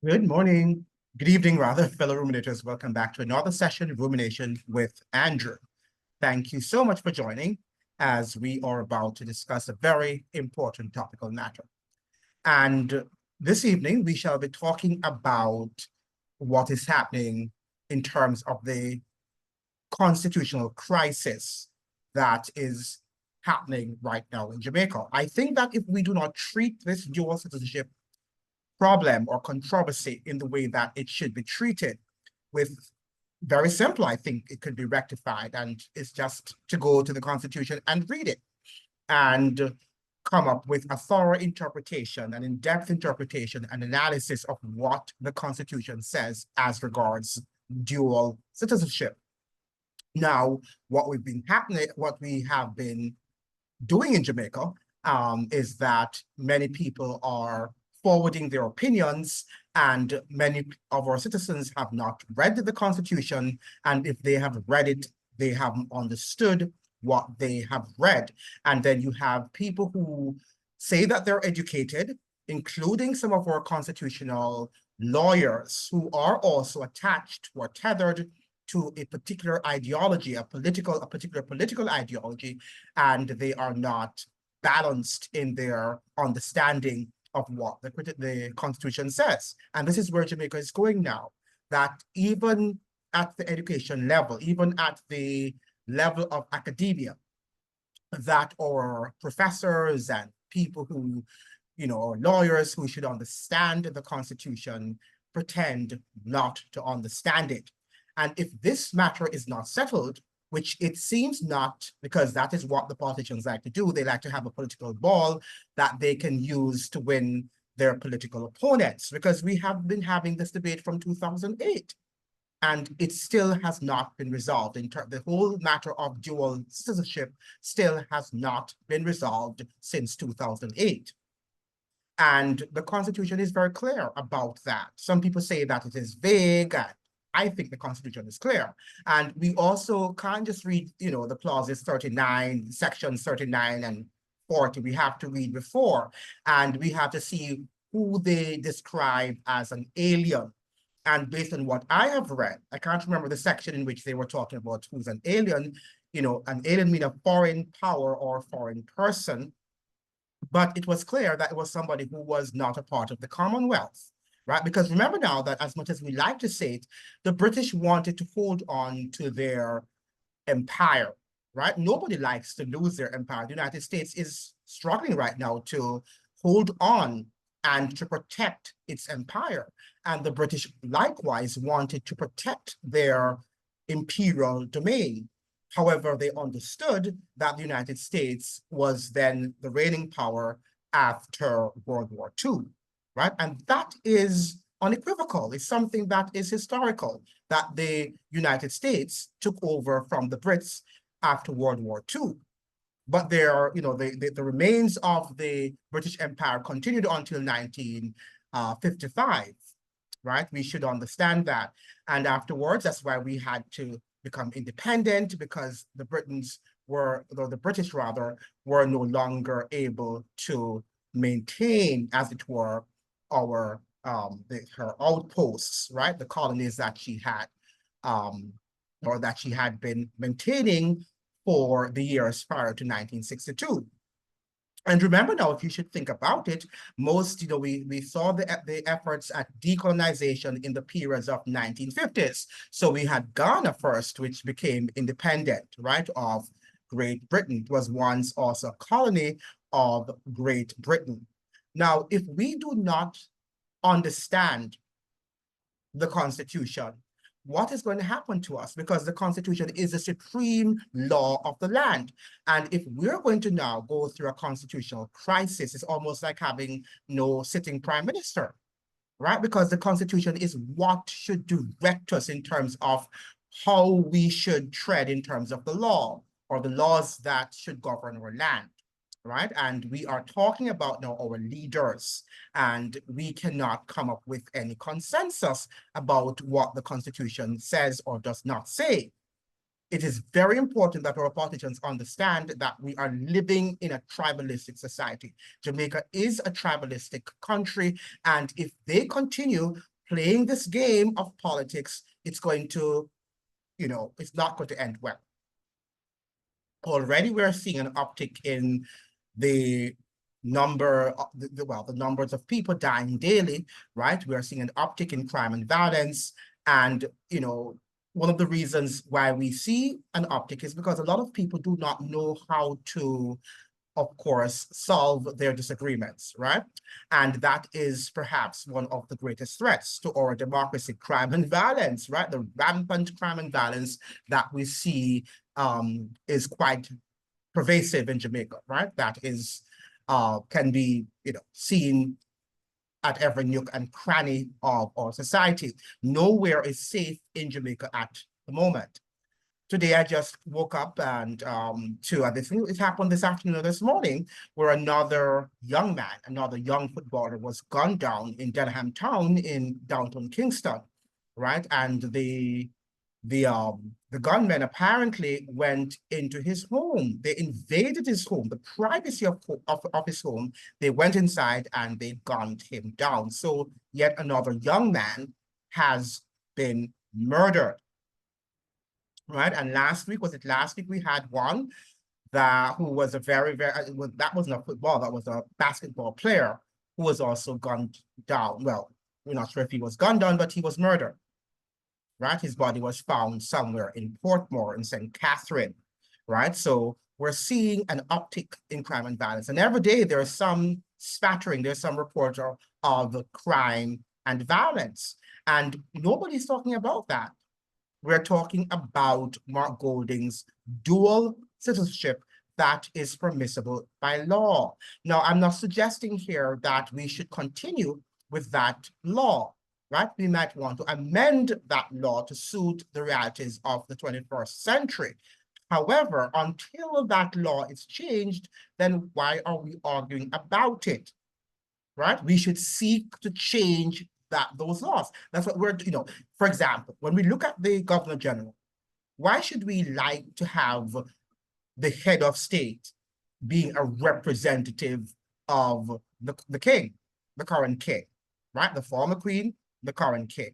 Good morning, good evening rather, fellow ruminators. Welcome back to another session of Rumination with Andrew. Thank you so much for joining as we are about to discuss a very important topical matter. And this evening, we shall be talking about what is happening in terms of the constitutional crisis that is happening right now in Jamaica. I think that if we do not treat this dual citizenship problem or controversy in the way that it should be treated, with very simple, I think it could be rectified, and it's just to go to the Constitution and read it and come up with a thorough interpretation, an in-depth interpretation and analysis of what the Constitution says as regards dual citizenship. Now, what we have been doing in Jamaica is that many people are forwarding their opinions, and many of our citizens have not read the Constitution, and if they have read it, they haven't understood what they have read. And then you have people who say that they're educated, including some of our constitutional lawyers who are also attached or tethered to a particular ideology, a particular political ideology, and they are not balanced in their understanding of what the Constitution says. And this is where Jamaica is going now, that even at the education level, even at the level of academia, that our professors and people who, or lawyers who should understand the Constitution pretend not to understand it. And if this matter is not settled, which it seems not, because that is what the politicians like to do. They like to have a political ball that they can use to win their political opponents, because we have been having this debate from 2008, and it still has not been resolved. The whole matter of dual citizenship still has not been resolved since 2008. And the Constitution is very clear about that. Some people say that it is vague, and I think the Constitution is clear. And we also can't just read, the clauses 39, sections 39 and 40. We have to read before, and we have to see who they describe as an alien. And based on what I have read, I can't remember the section in which they were talking about who's an alien. An alien means a foreign power or foreign person. But it was clear that it was somebody who was not a part of the Commonwealth, right? Because remember now that, as much as we like to say it, the British wanted to hold on to their empire, right? Nobody likes to lose their empire. The United States is struggling right now to hold on and to protect its empire. And the British likewise wanted to protect their imperial domain. However, they understood that the United States was then the reigning power after World War II, right? And that is unequivocal. It's something that is historical, that the United States took over from the Brits after World War II. But the remains of the British Empire continued until 1955, right? We should understand that. And afterwards, that's why we had to become independent, because the British were no longer able to maintain, as it were, her outposts, right? The colonies that she had, or that she had been maintaining for the years prior to 1962. And remember now, if you should think about it, most, we saw the efforts at decolonization in the periods of 1950s. So we had Ghana first, which became independent, right, of Great Britain. It was once also a colony of Great Britain. Now, if we do not understand the Constitution, what is going to happen to us? Because the Constitution is the supreme law of the land. And if we're going to now go through a constitutional crisis, it's almost like having no sitting prime minister, right? Because the Constitution is what should direct us in terms of how we should tread in terms of the law, or the laws that should govern our land, right? And we are talking about now our leaders, and we cannot come up with any consensus about what the Constitution says or does not say. It is very important that our politicians understand that we are living in a tribalistic society. Jamaica is a tribalistic country, and if they continue playing this game of politics, it's going to, it's not going to end well. Already we're seeing an uptick in the the numbers of people dying daily, right? We are seeing an uptick in crime and violence. And, one of the reasons why we see an uptick is because a lot of people do not know how to, of course, solve their disagreements, right? And that is perhaps one of the greatest threats to our democracy, crime and violence, right? The rampant crime and violence that we see is quite pervasive in Jamaica, right? That is, can be, seen at every nook and cranny of our society. Nowhere is safe in Jamaica at the moment. Today, I just woke up and this thing, it happened this afternoon, this morning, where another young man, another young footballer was gunned down in Denham Town in downtown Kingston, right? And the gunmen apparently went into his home. They invaded his home, the privacy of his home. They went inside and they gunned him down. So yet another young man has been murdered, right? And last week, we had one who was a that wasn't a football, that was a basketball player who was also gunned down. Well, we're not sure if he was gunned down, but he was murdered, right? His body was found somewhere in Portmore in St. Catherine, right? So we're seeing an uptick in crime and violence. And every day there's some spattering, there's some report of crime and violence. And nobody's talking about that. We're talking about Mark Golding's dual citizenship that is permissible by law. Now, I'm not suggesting here that we should continue with that law, right? We might want to amend that law to suit the realities of the 21st century. However, until that law is changed, then why are we arguing about it, right? We should seek to change those laws. That's what we're, for example, when we look at the Governor General, why should we like to have the head of state being a representative of the king, the current king, right? The former queen, the current king,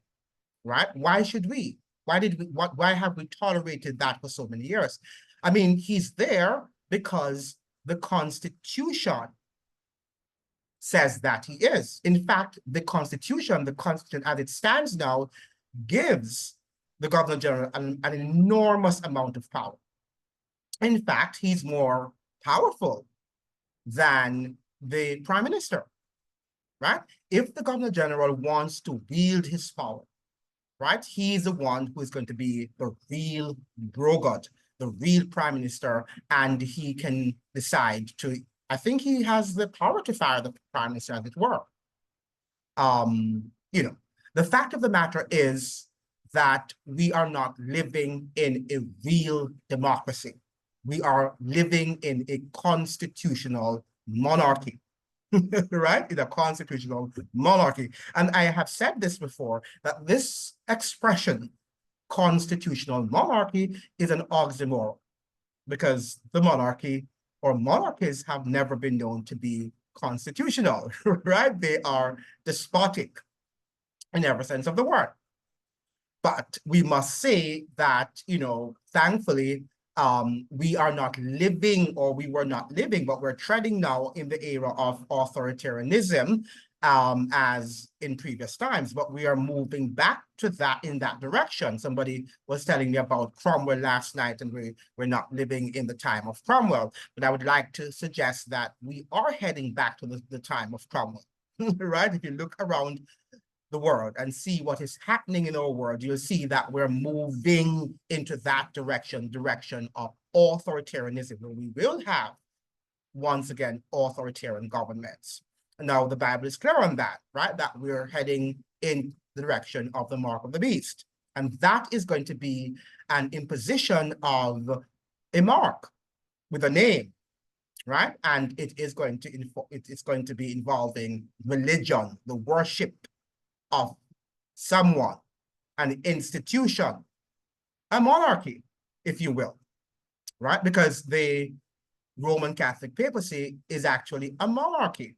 right? Why should we? Why have we tolerated that for so many years? I mean, he's there because the Constitution says that he is. In fact, the Constitution as it stands now, gives the Governor General an enormous amount of power. In fact, he's more powerful than the Prime Minister, right? If the Governor General wants to wield his power, right, he's the one who is going to be the real brogod, the real Prime Minister, and he can decide to, I think he has the power to fire the Prime Minister, as it were. The fact of the matter is that we are not living in a real democracy. We are living in a constitutional monarchy, right? In a constitutional monarchy. And I have said this before, that this expression, constitutional monarchy, is an oxymoron, because the monarchy or monarchies have never been known to be constitutional, right? They are despotic in every sense of the word. But we must say that, thankfully, we are not living, or we were not living, but we're treading now in the era of authoritarianism, as in previous times, but we are moving back to that, in that direction. Somebody was telling me about Cromwell last night, and we're not living in the time of Cromwell, but I would like to suggest that we are heading back to the time of Cromwell, right? If you look around the world and see what is happening in our world, you'll see that we're moving into that direction of authoritarianism, where we will have, once again, authoritarian governments. Now, the Bible is clear on that, right? That we're heading in the direction of the mark of the beast. And that is going to be an imposition of a mark with a name, right? And it is going to be involving religion, the worship of someone, an institution, a monarchy, if you will, right? Because the Roman Catholic papacy is actually a monarchy,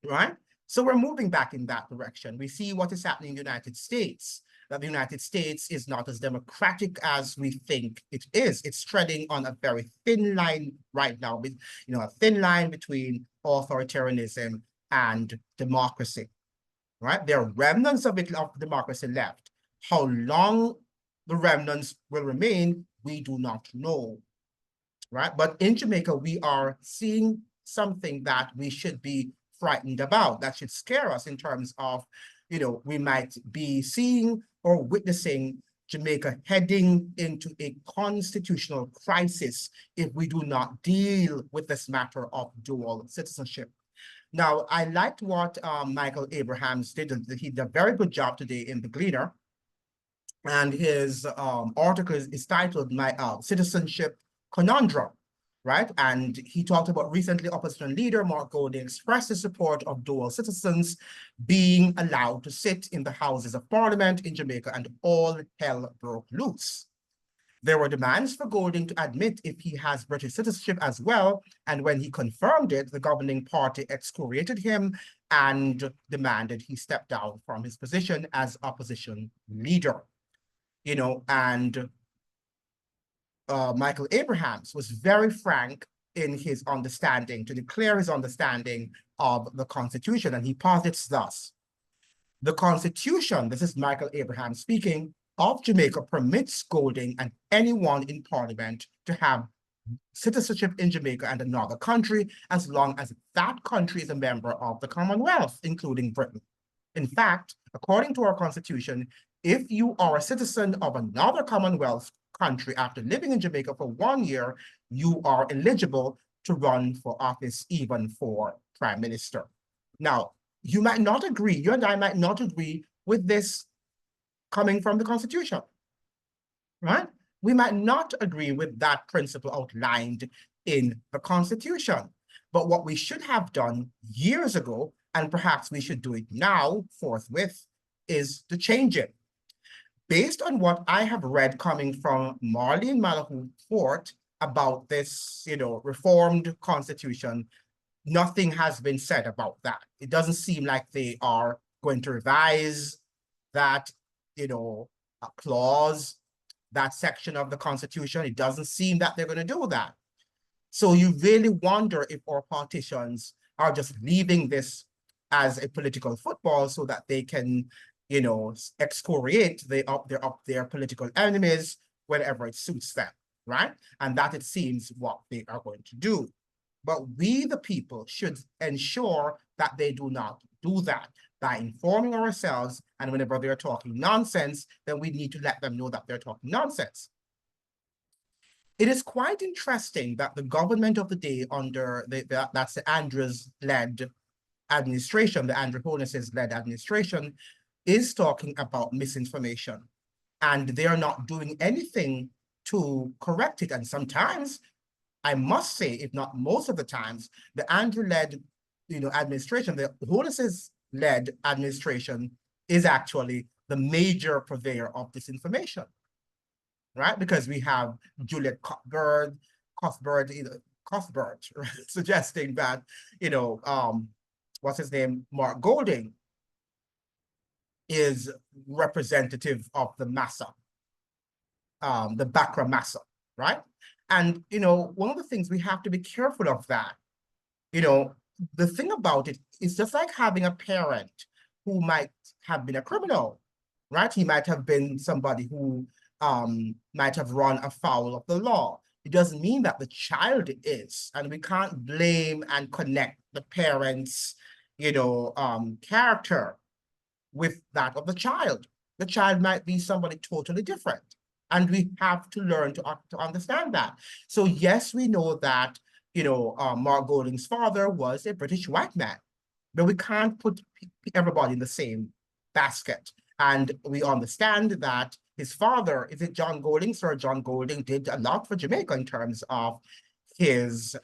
right? So we're moving back in that direction. We see what is happening in the United States, that the United States is not as democratic as we think it is. It's treading on a very thin line right now, a thin line between authoritarianism and democracy, right? There are remnants of democracy left. How long the remnants will remain, we do not know, right? But in Jamaica, we are seeing something that we should be frightened about, that should scare us in terms of, we might be seeing or witnessing Jamaica heading into a constitutional crisis if we do not deal with this matter of dual citizenship. Now, I liked what Michael Abrahams did. He did a very good job today in The Gleaner. And his article is titled My Citizenship Conundrum, right? And he talked about recently opposition leader Mark Golding expressed his support of dual citizens being allowed to sit in the Houses of Parliament in Jamaica, and all hell broke loose. There were demands for Golding to admit if he has British citizenship as well, and when he confirmed it, the governing party excoriated him and demanded he step down from his position as opposition leader. And Michael Abrahams was very frank in his understanding, to declare his understanding of the Constitution, and he posits thus: the Constitution, this is Michael Abrahams speaking, of Jamaica permits Golding and anyone in Parliament to have citizenship in Jamaica and another country, as long as that country is a member of the Commonwealth, including Britain. In fact, according to our Constitution, if you are a citizen of another Commonwealth country after living in Jamaica for 1 year, you are eligible to run for office, even for Prime Minister. Now, you might not agree, you and I might not agree with this coming from the Constitution, right? We might not agree with that principle outlined in the Constitution. But what we should have done years ago, and perhaps we should do it now, forthwith, is to change it. Based on what I have read coming from Marlene Malahoo Fort about this, reformed Constitution, nothing has been said about that. It doesn't seem like they are going to revise that, clause, that section of the Constitution. It doesn't seem that they're going to do that. So you really wonder if our politicians are just leaving this as a political football so that they can, excoriate their political enemies whenever it suits them, right? And that, it seems, what they are going to do. But we, the people, should ensure that they do not do that by informing ourselves, and whenever they're talking nonsense, then we need to let them know that they're talking nonsense. It is quite interesting that the government of the day under that's the Andrews-led administration, the Andrew Holness's-led administration, is talking about misinformation, and they are not doing anything to correct it. And sometimes, I must say, if not most of the times, the Andrew-led, administration, the Holness's-led administration, is actually the major purveyor of disinformation, right? Because we have Juliet Cuthbert, right? Suggesting that, what's his name, Mark Golding, is representative of the massa, the Bakra massa, right? And, one of the things we have to be careful of that, the thing about it is just like having a parent who might have been a criminal, right? He might have been somebody who might have run afoul of the law. It doesn't mean that the child is, and we can't blame and connect the parents' character with that of the child. The child might be somebody totally different, and we have to learn to understand that. So yes, we know that Mark Golding's father was a British white man, but we can't put everybody in the same basket. And we understand that his father, is it John Golding? Sir John Golding did a lot for Jamaica in terms of his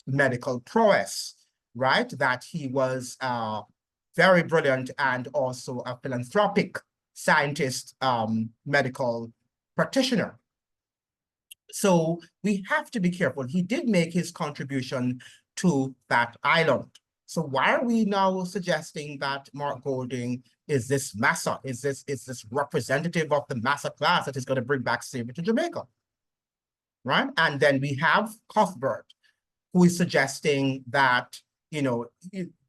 medical prowess, right? That he was very brilliant and also a philanthropic scientist, medical practitioner. So we have to be careful. He did make his contribution to that island. So why are we now suggesting that Mark Golding is this massa, is this representative of the massa class that is going to bring back slavery to Jamaica, right? And then we have Cuthbert, who is suggesting that, you know,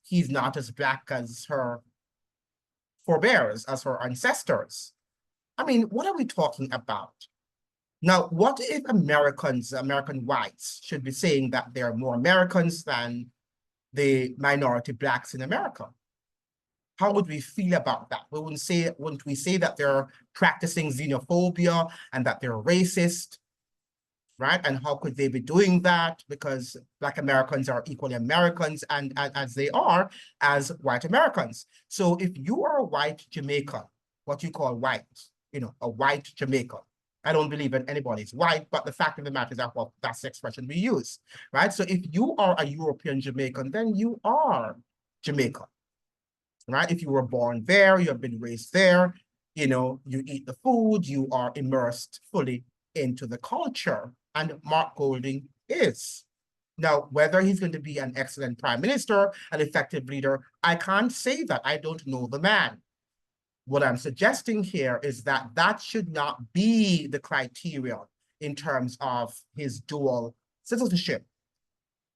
he's not as black as her forebears, as her ancestors. I mean, what are we talking about? Now, what if American whites should be saying that they're more Americans than the minority blacks in America? How would we feel about that? Wouldn't we say that they're practicing xenophobia and that they're racist, right? And how could they be doing that? Because Black Americans are equally Americans and as they are as white Americans. So if you are a white Jamaican, what you call white, you know, a white Jamaican, I don't believe that anybody's white, but the fact of the matter is that, well, that's the expression we use, right? So if you are a European Jamaican, then you are Jamaican, right? If you were born there, you have been raised there, you know, you eat the food, you are immersed fully into the culture, and Mark Golding is. Now, whether he's going to be an excellent prime minister, an effective leader, I can't say that. I don't know the man. What I'm suggesting here is that that should not be the criteria in terms of his dual citizenship,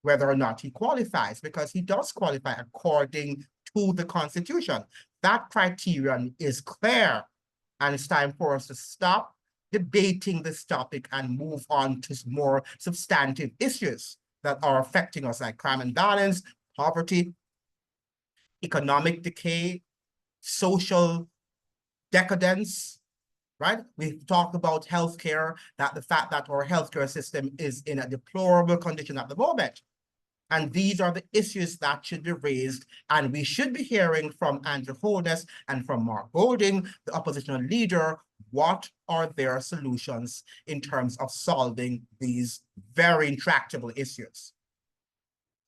whether or not he qualifies, because he does qualify according to the Constitution. That criterion is clear, and it's time for us to stop debating this topic and move on to more substantive issues that are affecting us, like crime and violence, poverty, economic decay, social decadence, right? We've talked about healthcare, that the fact that our healthcare system is in a deplorable condition at the moment. And these are the issues that should be raised. And we should be hearing from Andrew Holness and from Mark Golding, the oppositional leader, what are their solutions in terms of solving these very intractable issues,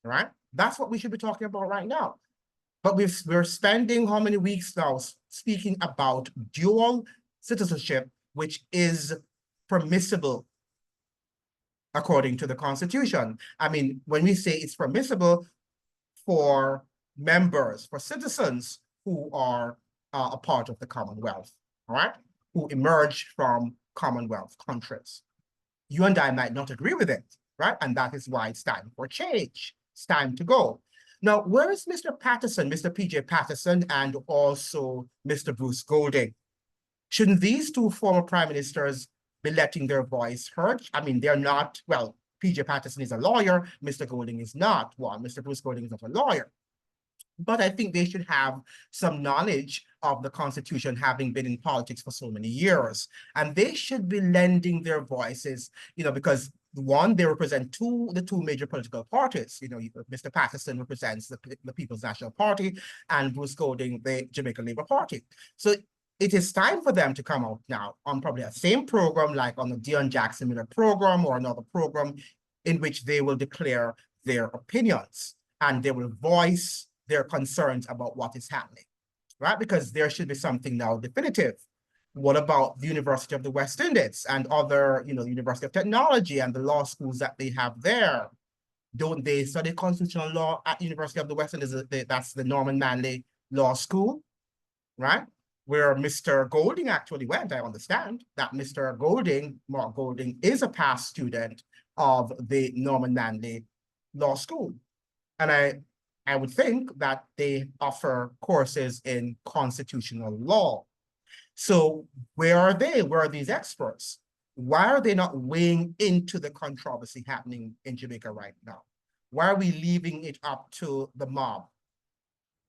right? That's what we should be talking about right now. But we're spending how many weeks now speaking about dual citizenship, which is permissible according to the Constitution. I mean, when we say it's permissible for members, for citizens who are a part of the Commonwealth, all right, who emerge from Commonwealth countries. You and I might not agree with it, right? And that is why it's time for change. It's time to go. Now, where is Mr. Patterson, Mr. PJ Patterson, and also Mr. Bruce Golding? Shouldn't these two former prime ministers be letting their voice heard? I mean, they're not, well, PJ Patterson is a lawyer, Mr. Golding is not one, Mr. Bruce Golding is not a lawyer. But I think they should have some knowledge of the Constitution, having been in politics for so many years. And they should be lending their voices, you know, because one, they represent the two major political parties. You know, Mr. Patterson represents the People's National Party and Bruce Golding, the Jamaica Labour Party. So it is time for them to come out now on probably the same program, like on the Dion Jackson Miller program or another program, in which they will declare their opinions and they will voice their concerns about what is happening, right? Because there should be something now definitive. What about the University of the West Indies and other, you know, University of Technology and the law schools that they have there? Don't they study constitutional law at University of the West Indies? That's the Norman Manley Law School, right? Where Mr. Golding actually went. I understand that Mr. Golding, Mark Golding, is a past student of the Norman Manley Law School. And I would think that they offer courses in constitutional law. So where are they? Where are these experts? Why are they not weighing into the controversy happening in Jamaica right now? Why are we leaving it up to the mob?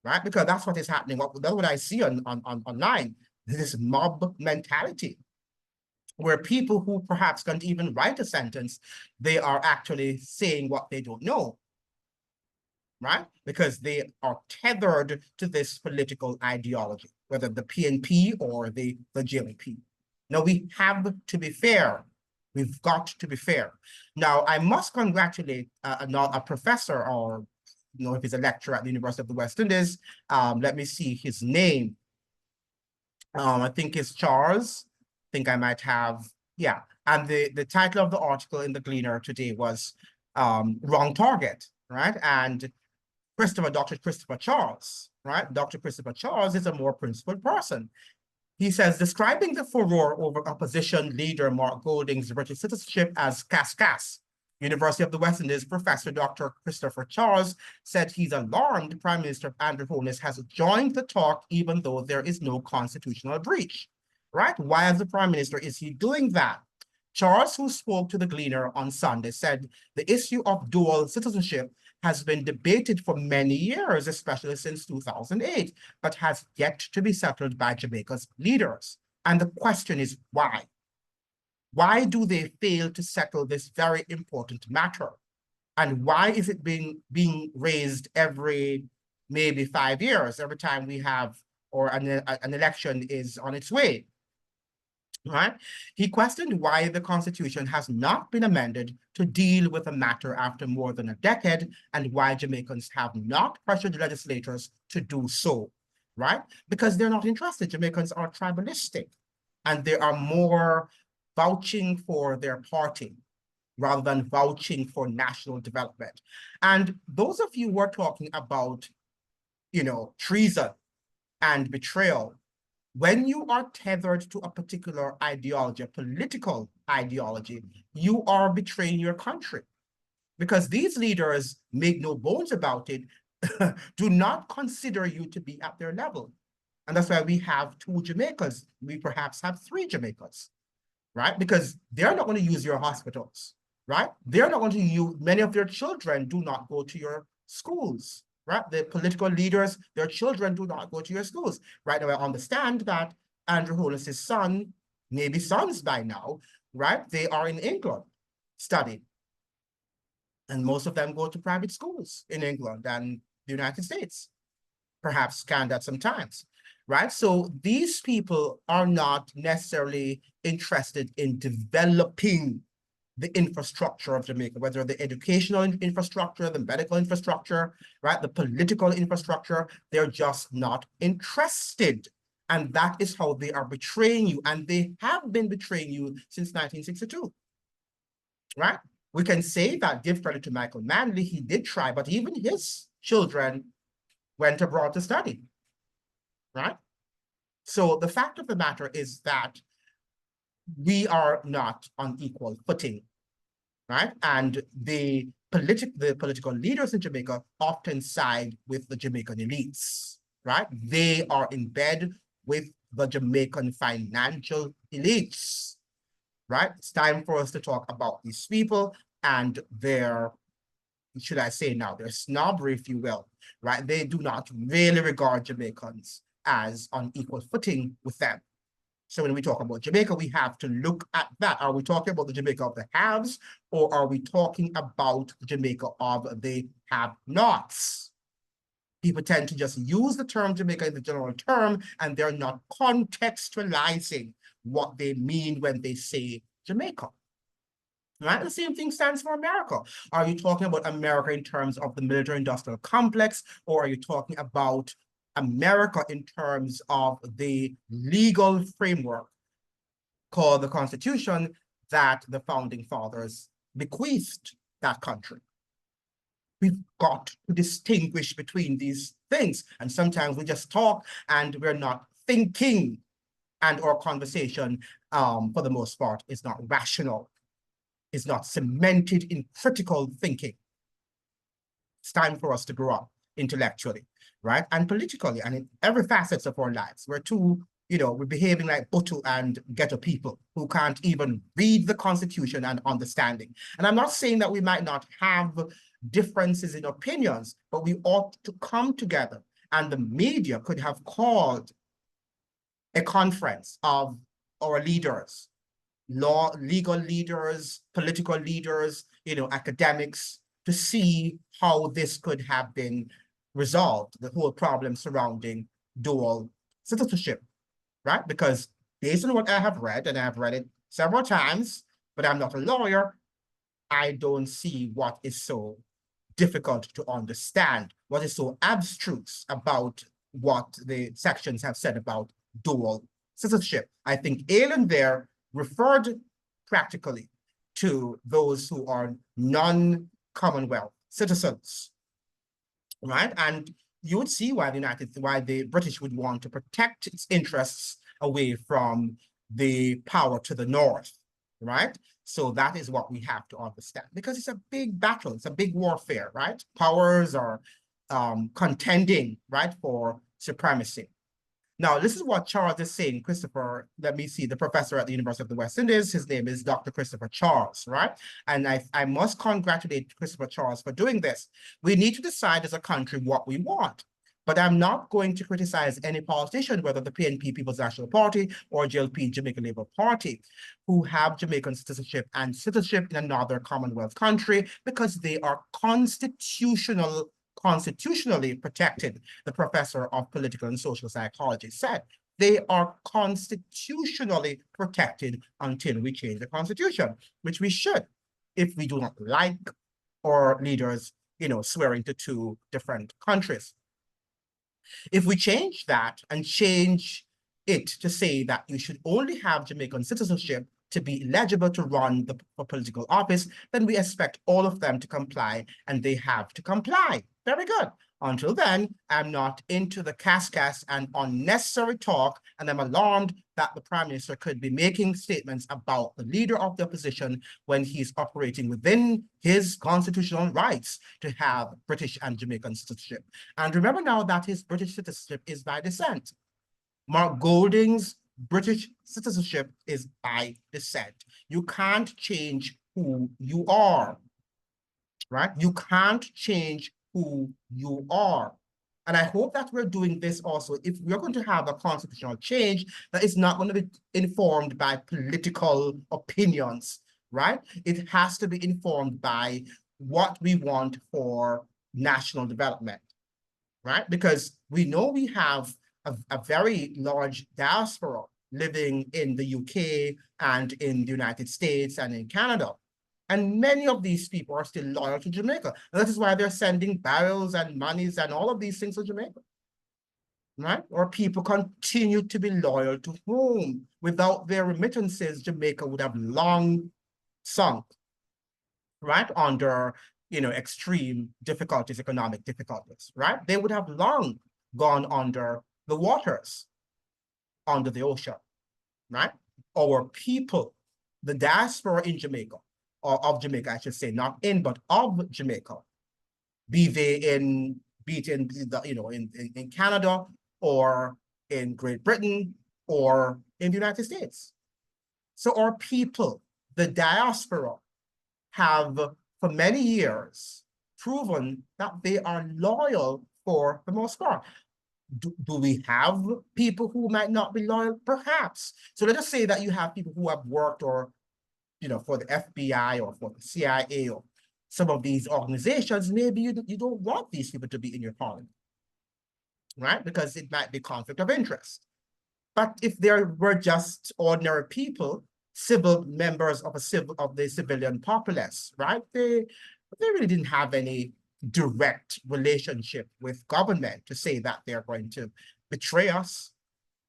Right? Because that's what is happening. That's what I see online, this mob mentality, where people who perhaps can't even write a sentence, they are actually saying what they don't know, right? Because they are tethered to this political ideology, whether the PNP or the JLP. Now, we have to be fair. We've got to be fair. Now, I must congratulate a professor, or you know, if he's a lecturer at the University of the West Indies. Let me see his name. I think it's Charles. I think I might have, yeah. And the title of the article in the Gleaner today was Wrong Target, right? And Dr. Christopher Charles, right? Dr. Christopher Charles is a more principled person. He says, describing the furor over opposition leader Mark Golding's British citizenship as cas-cas, University of the West Indies professor Dr. Christopher Charles said he's alarmed Prime Minister Andrew Holness has joined the talk even though there is no constitutional breach, right? Why, as the Prime Minister, is he doing that? Charles, who spoke to the Gleaner on Sunday, said the issue of dual citizenship has been debated for many years, especially since 2008, but has yet to be settled by Jamaica's leaders. And the question is why? Why do they fail to settle this very important matter? And why is it being raised every maybe 5 years, every time we have or an election is on its way? Right? He questioned why the Constitution has not been amended to deal with the matter after more than a decade and why Jamaicans have not pressured legislators to do so, right? Because they're not interested. Jamaicans are tribalistic and they are more vouching for their party rather than vouching for national development. And those of you who are talking about, treason and betrayal, when you are tethered to a particular ideology, a political ideology, you are betraying your country. Because these leaders, make no bones about it, do not consider you to be at their level. And that's why we have 2 Jamaicas. We perhaps have 3 Jamaicas, right? Because they're not going to use your hospitals, right? They're not going to use, many of their children do not go to your schools, right? The political leaders, their children do not go to your schools. Right now, I understand that Andrew Holness's son, maybe sons by now, right? They are in England studying. And most of them go to private schools in England and the United States, perhaps Canada sometimes, right? So these people are not necessarily interested in developing the infrastructure of Jamaica, whether the educational infrastructure, the medical infrastructure, right, the political infrastructure, they're just not interested. And that is how they are betraying you. And they have been betraying you since 1962, right? We can say that, give credit to Michael Manley, he did try, but even his children went abroad to study, right? So the fact of the matter is that we are not on equal footing, right? And the political leaders in Jamaica often side with the Jamaican elites, right? They are in bed with the Jamaican financial elites, right? It's time for us to talk about these people and their, should I say now, their snobbery, if you will, right? They do not really regard Jamaicans as on equal footing with them. So when we talk about Jamaica, we have to look at that. Are we talking about the Jamaica of the haves, or are we talking about the Jamaica of the have-nots? People tend to just use the term Jamaica in the general term, and they're not contextualizing what they mean when they say Jamaica. Right? The same thing stands for America. Are you talking about America in terms of the military-industrial complex, or are you talking about America in terms of the legal framework called the Constitution that the founding fathers bequeathed that country? We've got to distinguish between these things. And sometimes we just talk and we're not thinking, and our conversation, for the most part, is not rational, is not cemented in critical thinking. It's time for us to grow up intellectually, right? And politically, and in every facets of our lives. We're behaving like Butu and ghetto people who can't even read the Constitution and understanding. And I'm not saying that we might not have differences in opinions, but we ought to come together. And the media could have called a conference of our leaders, legal leaders, political leaders, academics, to see how this could have been resolved, the whole problem surrounding dual citizenship, right? Because based on what I have read, and I have read it several times, but I'm not a lawyer, I don't see what is so difficult to understand, what is so abstruse about what the sections have said about dual citizenship. I think Alan there referred practically to those who are non-Commonwealth citizens, right? And you would see why why the British would want to protect its interests away from the power to the north, right? So that is what we have to understand, because it's a big battle, it's a big warfare, right? Powers are contending, right, for supremacy. Now, this is what Charles is saying. Christopher, let me see, the professor at the University of the West Indies, his name is Dr. Christopher Charles, right? And I must congratulate Christopher Charles for doing this. We need to decide as a country what we want. But I'm not going to criticize any politician, whether the PNP, People's National Party, or GLP, Jamaican Labour Party, who have Jamaican citizenship and citizenship in another Commonwealth country, because they are constitutionally protected, the professor of political and social psychology said. They are constitutionally protected until we change the constitution, which we should, if we do not like our leaders, swearing to two different countries. If we change that and change it to say that you should only have Jamaican citizenship to be eligible to run for political office, then we expect all of them to comply, and they have to comply. Very good. Until then, I'm not into the cascas and unnecessary talk, and I'm alarmed that the Prime Minister could be making statements about the leader of the opposition when he's operating within his constitutional rights to have British and Jamaican citizenship. And remember now that his British citizenship is by descent. Mark Golding's British citizenship is by descent. You can't change who you are, right? You can't change who you are. And I hope that we're doing this also. If we're going to have a constitutional change, that is not going to be informed by political opinions, right? It has to be informed by what we want for national development, right? Because we know we have a very large diaspora living in the UK and in the United States and in Canada. And many of these people are still loyal to Jamaica. And that is why they're sending barrels and monies and all of these things to Jamaica, right? Or people continue to be loyal to whom? Without their remittances, Jamaica would have long sunk, right? Under, extreme difficulties, economic difficulties, right? They would have long gone under the waters, under the ocean, right? Our people, the diaspora in Jamaica, or of Jamaica, I should say, not in, but of Jamaica, be it in in Canada or in Great Britain or in the United States. So our people, the diaspora, have for many years proven that they are loyal for the most part. Do we have people who might not be loyal? Perhaps. So let us say that you have people who have worked or, for the FBI or for the CIA or some of these organizations. Maybe you don't want these people to be in your parliament, right? Because it might be conflict of interest. But if there were just ordinary people, civil members of the civilian populace, right? They really didn't have any direct relationship with government to say that they're going to betray us.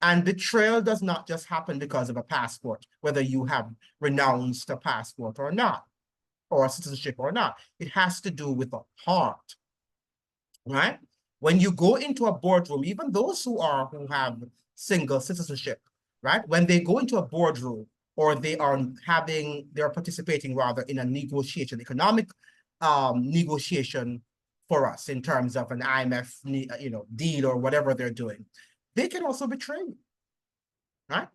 And betrayal does not just happen because of a passport, whether you have renounced a passport or not, or a citizenship or not. It has to do with the heart, right? When you go into a boardroom, even those who have single citizenship, right? When they go into a boardroom, or they're participating rather in a negotiation, economic negotiation for us in terms of an IMF, deal or whatever they're doing, they can also betray you, right?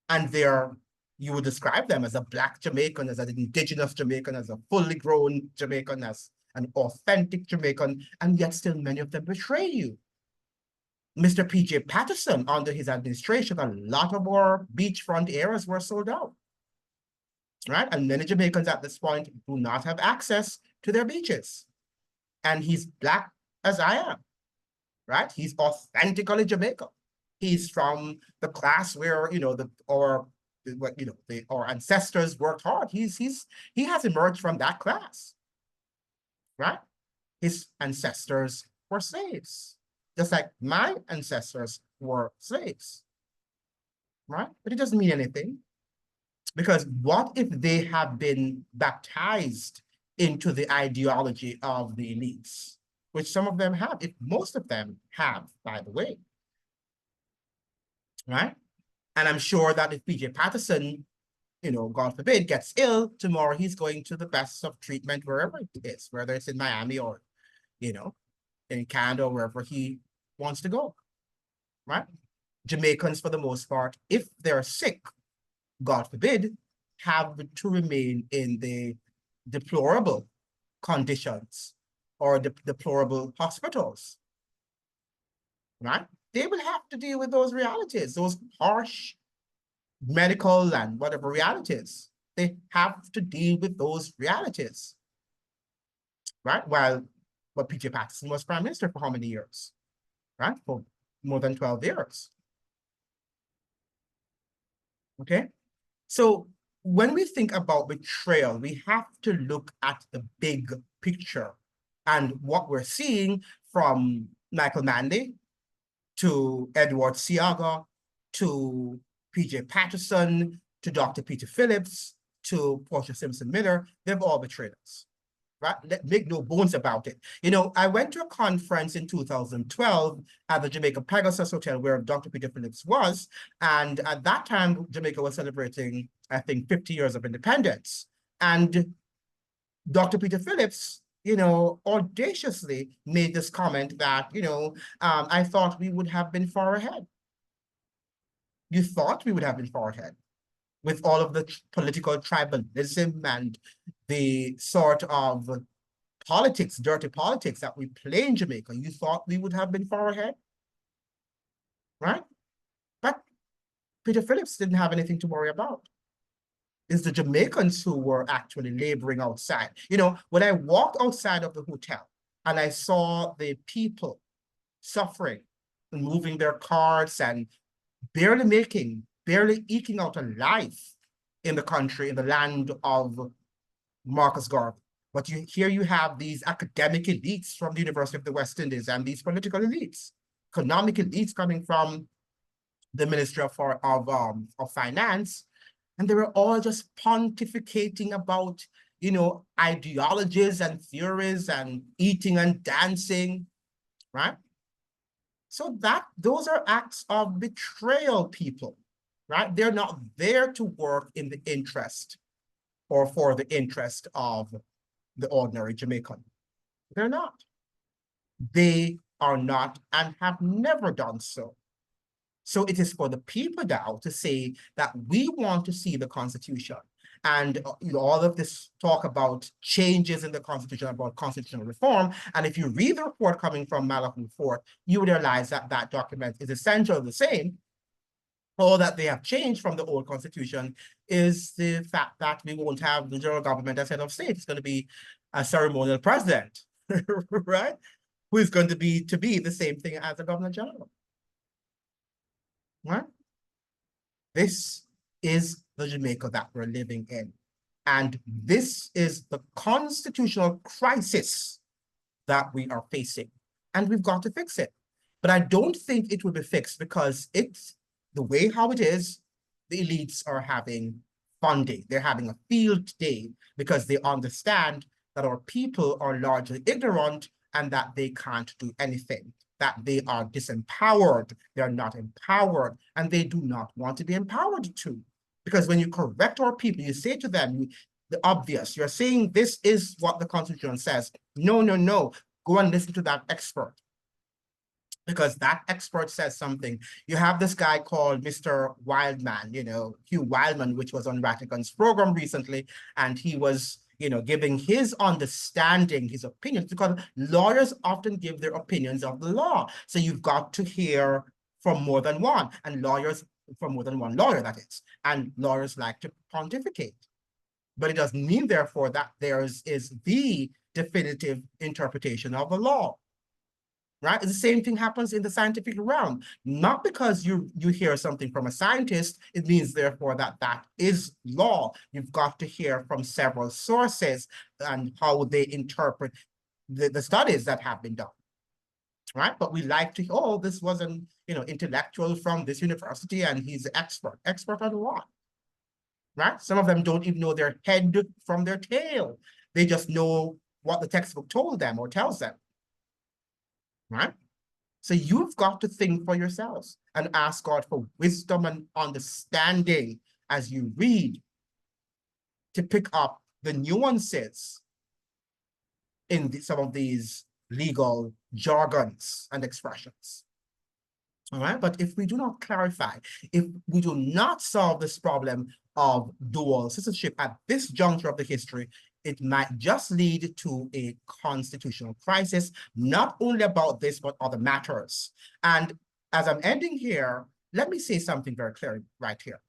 And you would describe them as a Black Jamaican, as an indigenous Jamaican, as a fully grown Jamaican, as an authentic Jamaican, and yet still many of them betray you. Mr. P.J. Patterson, under his administration, a lot of our beachfront areas were sold out, right? And many Jamaicans at this point do not have access to their beaches. And he's Black as I am, right? He's authentically Jamaican. He's from the class where, our ancestors worked hard. He has emerged from that class, right? His ancestors were slaves, just like my ancestors were slaves, right? But it doesn't mean anything, because what if they have been baptized into the ideology of the elites, which some of them have, if most of them have, by the way, right? And I'm sure that if PJ Patterson, God forbid, gets ill tomorrow, he's going to the best of treatment wherever it is, whether it's in Miami or, in Canada, or wherever he wants to go, right? Jamaicans, for the most part, if they're sick, God forbid, have to remain in the deplorable conditions or deplorable hospitals, right? They will have to deal with those realities, those harsh medical and whatever realities. They have to deal with those realities, right? But P.J. Patterson was prime minister for how many years, right? For more than 12 years. Okay? So when we think about betrayal, we have to look at the big picture and what we're seeing from Michael Manley to Edward Seaga to PJ Patterson to Dr. Peter Phillips to Portia Simpson Miller. They've all betrayed us, right? Make no bones about it. I went to a conference in 2012 at the Jamaica Pegasus Hotel where Dr. Peter Phillips was. And at that time, Jamaica was celebrating, I think, 50 years of independence. And Dr. Peter Phillips, audaciously made this comment that, I thought we would have been far ahead. You thought we would have been far ahead with all of the political tribalism and the sort of politics, dirty politics that we play in Jamaica. You thought we would have been far ahead, right? But Peter Phillips didn't have anything to worry about. It's the Jamaicans who were actually laboring outside. When I walked outside of the hotel and I saw the people suffering and moving their carts and barely eking out a life in the country, in the land of Marcus Garvey. But here you have these academic elites from the University of the West Indies and these political elites, economic elites coming from the Ministry of Finance, and they were all just pontificating about, ideologies and theories and eating and dancing, right? So those are acts of betrayal, people, right? They're not there to work in the interest or for the interest of the ordinary Jamaican. They're not. They are not and have never done so. So it is for the people now to say that we want to see the Constitution and all of this talk about changes in the Constitution, about constitutional reform. And if you read the report coming from Malcolm Fort, you would realize that that document is essentially the same. All that they have changed from the old Constitution is the fact that we won't have the general government as head of state. It's going to be a ceremonial president, right? Who is going to be the same thing as the governor general. Right? This is the Jamaica that we're living in. And this is the constitutional crisis that we are facing. And we've got to fix it. But I don't think it will be fixed because it's the way how it is, the elites are having funding. They're having a field day because they understand that our people are largely ignorant and that they can't do anything, that they are disempowered, they are not empowered, and they do not want to be empowered too. Because when you correct our people, you say to them, the obvious, you're saying this is what the Constitution says. No, no, no, go and listen to that expert. Because that expert says something. You have this guy called Mr. Wildman, Hugh Wildman, which was on Vatican's program recently, and he was giving his understanding, his opinions, because lawyers often give their opinions of the law. So you've got to hear from more than one, and lawyers from more than one lawyer, that is. And lawyers like to pontificate. But it doesn't mean, therefore, that theirs is the definitive interpretation of the law. Right? The same thing happens in the scientific realm. Not because you hear something from a scientist, it means therefore that is law. You've got to hear from several sources and how they interpret the studies that have been done. Right? But we like to, this was an intellectual from this university and he's an expert. Expert on what? Right? Some of them don't even know their head from their tail. They just know what the textbook told them or tells them. right? So you've got to think for yourselves and ask God for wisdom and understanding as you read to pick up the nuances in some of these legal jargons and expressions. All right, but if we do not clarify, if we do not solve this problem of dual citizenship at this juncture of the history, it might just lead to a constitutional crisis, not only about this, but other matters. And as I'm ending here, let me say something very clear right here.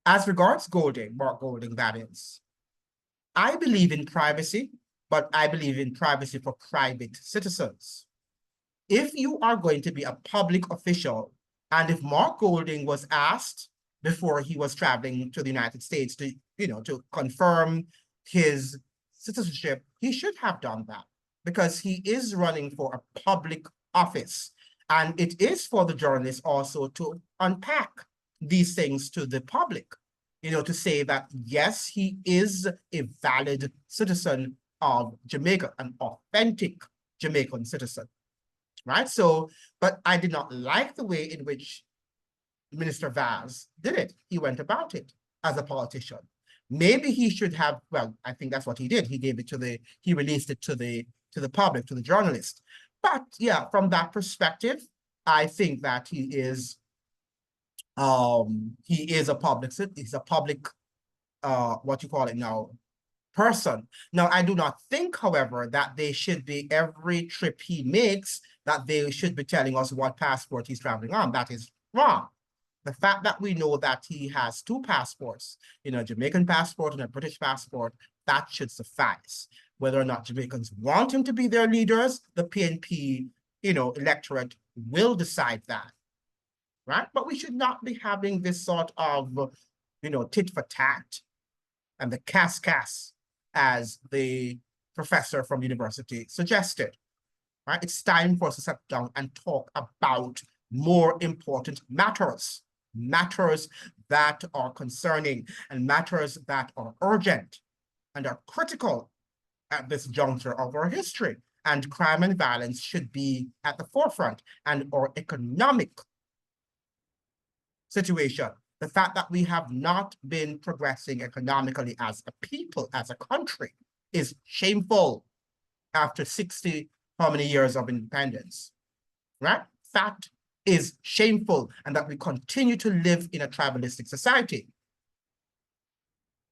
As regards Golding, Mark Golding, that is, I believe in privacy, but I believe in privacy for private citizens. If you are going to be a public official, and if Mark Golding was asked before he was traveling to the United States to, to confirm his citizenship, he should have done that because he is running for a public office. And it is for the journalists also to unpack these things to the public, to say that, yes, he is a valid citizen of Jamaica, an authentic Jamaican citizen. Right? So, but I did not like the way in which Minister Vaz did it. He went about it as a politician. Maybe he should have, well, I think that's what he did. He gave it he released it to the public, to the journalist. But yeah, from that perspective, I think that he is a public, what you call it now, person. Now, I do not think, however, that they should be, every trip he makes, that they should be telling us what passport he's traveling on. That is wrong. The fact that we know that he has two passports, a Jamaican passport and a British passport, that should suffice. Whether or not Jamaicans want him to be their leaders, the PNP, electorate will decide that, right? But we should not be having this sort of, tit for tat and the cas, as the professor from university suggested, right? It's time for us to sit down and talk about more important matters, matters that are concerning and matters that are urgent and are critical at this juncture of our history. And crime and violence should be at the forefront, and our economic situation, the fact that we have not been progressing economically as a people, as a country, is shameful after 60 how many years of independence, right? That is shameful, and that we continue to live in a tribalistic society,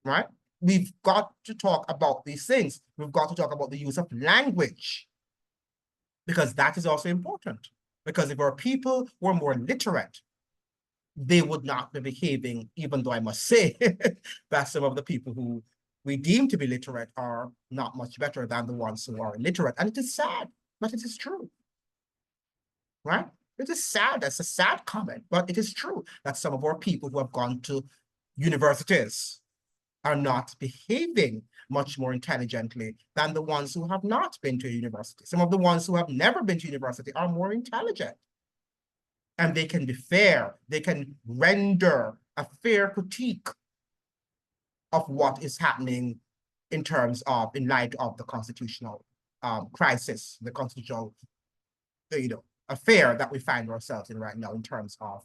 right? We've got to talk about these things. We've got to talk about the use of language, because that is also important. Because if our people were more literate, they would not be behaving, even though I must say that some of the people who we deem to be literate are not much better than the ones who are illiterate. And it is sad, but it is true, right? It is sad. That's a sad comment, but it is true that some of our people who have gone to universities are not behaving much more intelligently than the ones who have not been to a university. Some of the ones who have never been to university are more intelligent. And they can be fair. They can render a fair critique of what is happening in light of the constitutional crisis, the constitutional, affair that we find ourselves in right now in terms of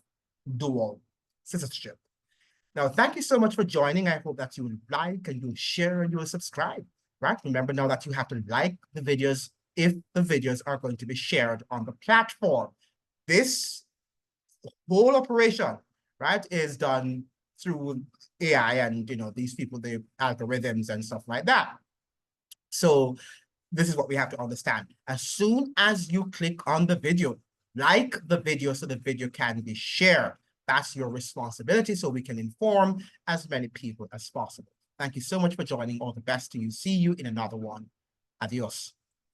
dual citizenship. Now, thank you so much for joining. I hope that you will like and you'll share and you'll subscribe, right? Remember now that you have to like the videos if the videos are going to be shared on the platform. This whole operation, right, is done through AI and, these people, the algorithms and stuff like that. So this is what we have to understand. As soon as you click on the video, like the video so the video can be shared. That's your responsibility, so we can inform as many people as possible. Thank you so much for joining. All the best to you. See you in another one. Adios.